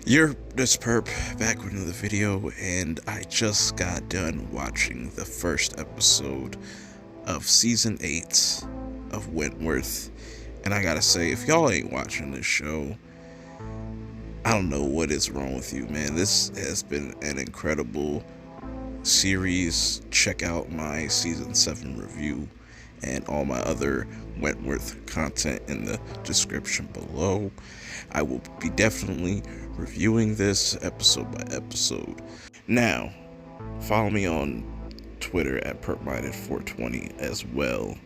You're this perp back with another video, and I just got done watching the first episode of season 8 of Wentworth. And I gotta say, if y'all ain't watching this show, I don't know what is wrong with you, man. This has been an incredible series. Check out my season 7 review and all my other Wentworth content in the description below. I will be definitely reviewing this episode by episode. Now, follow me on Twitter at perpminded420 as well,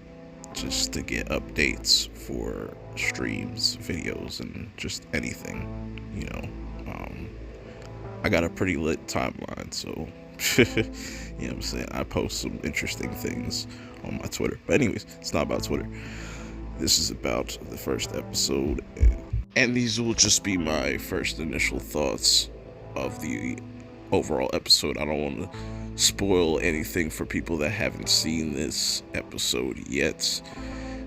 just to get updates for streams, videos, and just anything, you know. I got a pretty lit timeline, so you know what I'm saying, I post some interesting things on my Twitter. But anyways, it's not about Twitter. This is about the first episode, and these will just be my first initial thoughts of the overall episode. I don't want to spoil anything for people that haven't seen this episode yet.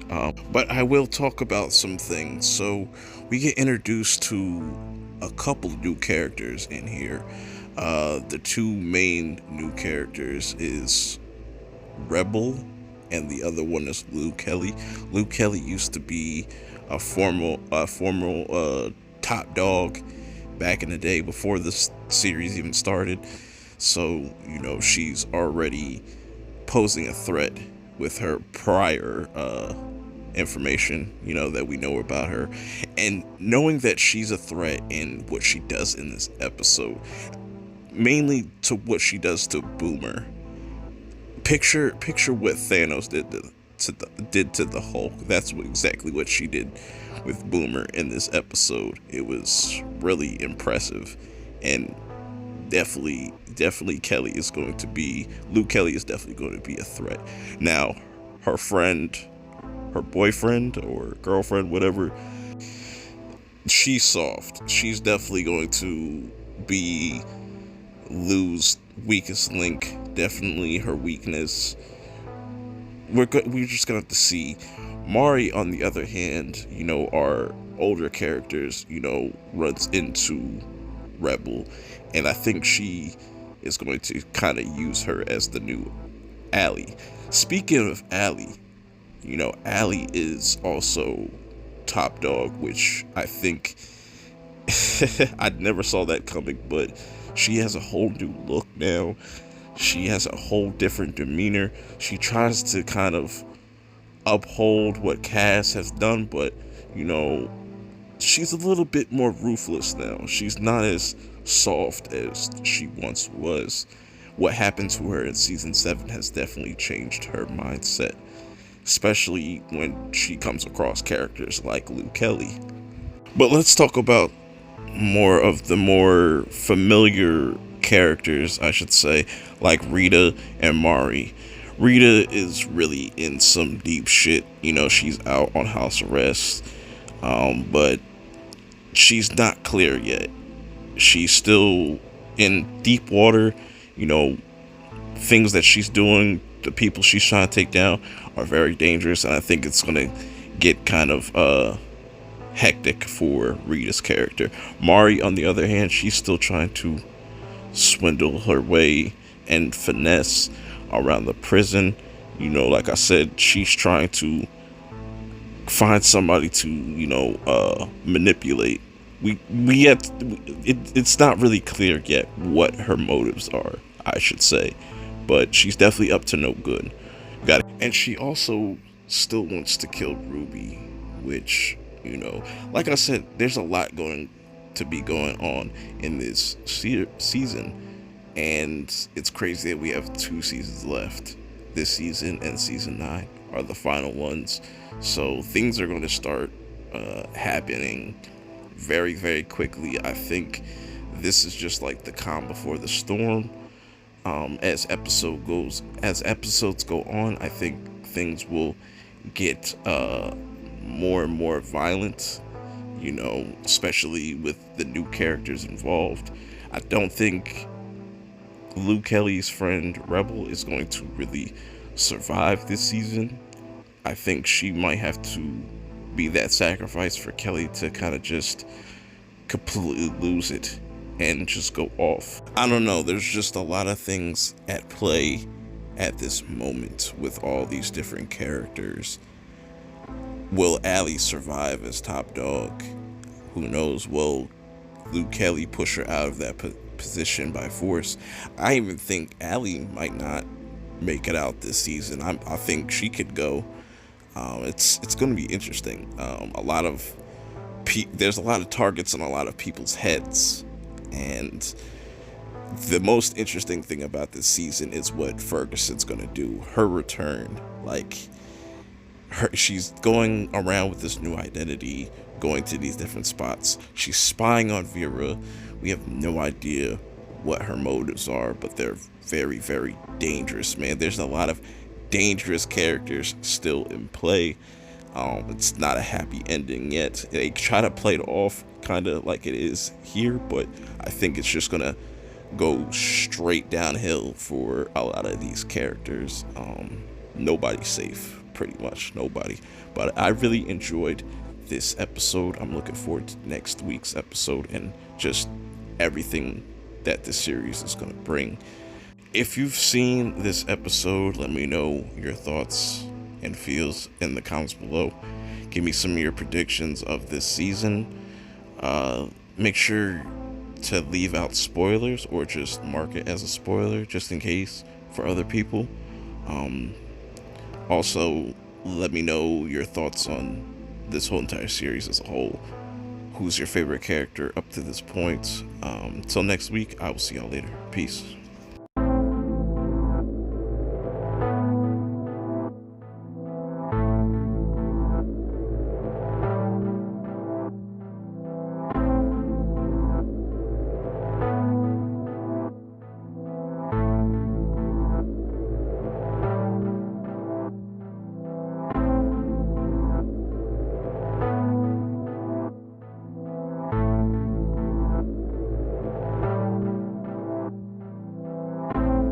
But I will talk about some things. So we get introduced to a couple new characters in here. The two main new characters is Rebel, and the other one is Luke Kelly. Luke Kelly used to be a formal top dog back in the day before this series even started. So, you know, she's already posing a threat with her prior information, you know, that we know about her. And knowing that she's a threat in what she does in this episode, mainly to what she does to Boomer. Picture what Thanos did to the Hulk. That's exactly what she did with Boomer in this episode. It was really impressive, and definitely Luke Kelly is definitely going to be a threat. Now, her boyfriend or girlfriend, whatever, she's soft. She's definitely going to be Lou's weakest link. Definitely her weakness. We're just gonna have to see. Mari, on the other hand, you know, our older characters, you know, runs into Rebel, and I think she is going to kind of use her as the new Allie. Speaking of Allie, you know, Allie is also top dog, which I think I never saw that coming, but she has a whole new look now. She has a whole different demeanor. She tries to kind of uphold what Cass has done, but, you know, she's a little bit more ruthless now. She's not as soft as she once was. What happened to her in season 7 has definitely changed her mindset, especially when she comes across characters like Luke Kelly. But let's talk about more of the more familiar characters, I should say, like Rita and Mari. Rita is really in some deep shit. You know, she's out on house arrest, but she's not clear yet. She's still in deep water. You know, things that she's doing, the people she's trying to take down, are very dangerous, and I think it's gonna get kind of hectic for Rita's character. Mari, on the other hand, she's still trying to swindle her way and finesse around the prison. You know, like I said, she's trying to find somebody to, you know, manipulate. It's not really clear yet what her motives are, I should say, but she's definitely up to no good. Got it. And she also still wants to kill Ruby, which, you know, like I said, there's a lot going on in this season, and it's crazy that we have 2 seasons left. This season and season 9 are the final ones, so things are going to start happening very, very quickly. I think this is just like the calm before the storm. As episodes go on, I think things will get more and more violent, you know, especially with the new characters involved. I don't think Luke Kelly's friend Rebel is going to really survive this season. I think she might have to be that sacrifice for Kelly to kind of just completely lose it and just go off. I don't know, there's just a lot of things at play at this moment with all these different characters. Will Allie survive as top dog? Who knows? Will Luke Kelly push her out of that position by force? I even think Allie might not make it out this season. I think she could go. It's going to be interesting. There's a lot of targets on a lot of people's heads, and the most interesting thing about this season is what Ferguson's going to do. Her return, she's going around with this new identity, going to these different spots. She's spying on Vera. We have no idea what her motives are, but they're very, very dangerous, man. There's a lot of dangerous characters still in play. It's not a happy ending yet. They try to play it off kind of like it is here, but I think it's just gonna go straight downhill for a lot of these characters. Nobody's safe, pretty much nobody. But I really enjoyed this episode. I'm looking forward to next week's episode and just everything that this series is gonna bring. If you've seen this episode, let me know your thoughts and feels in the comments below. Give me some of your predictions of this season. Make sure to leave out spoilers or just mark it as a spoiler just in case for other people. Also, let me know your thoughts on this whole entire series as a whole. Who's your favorite character up to this point? Till next week, I will see y'all later. Peace.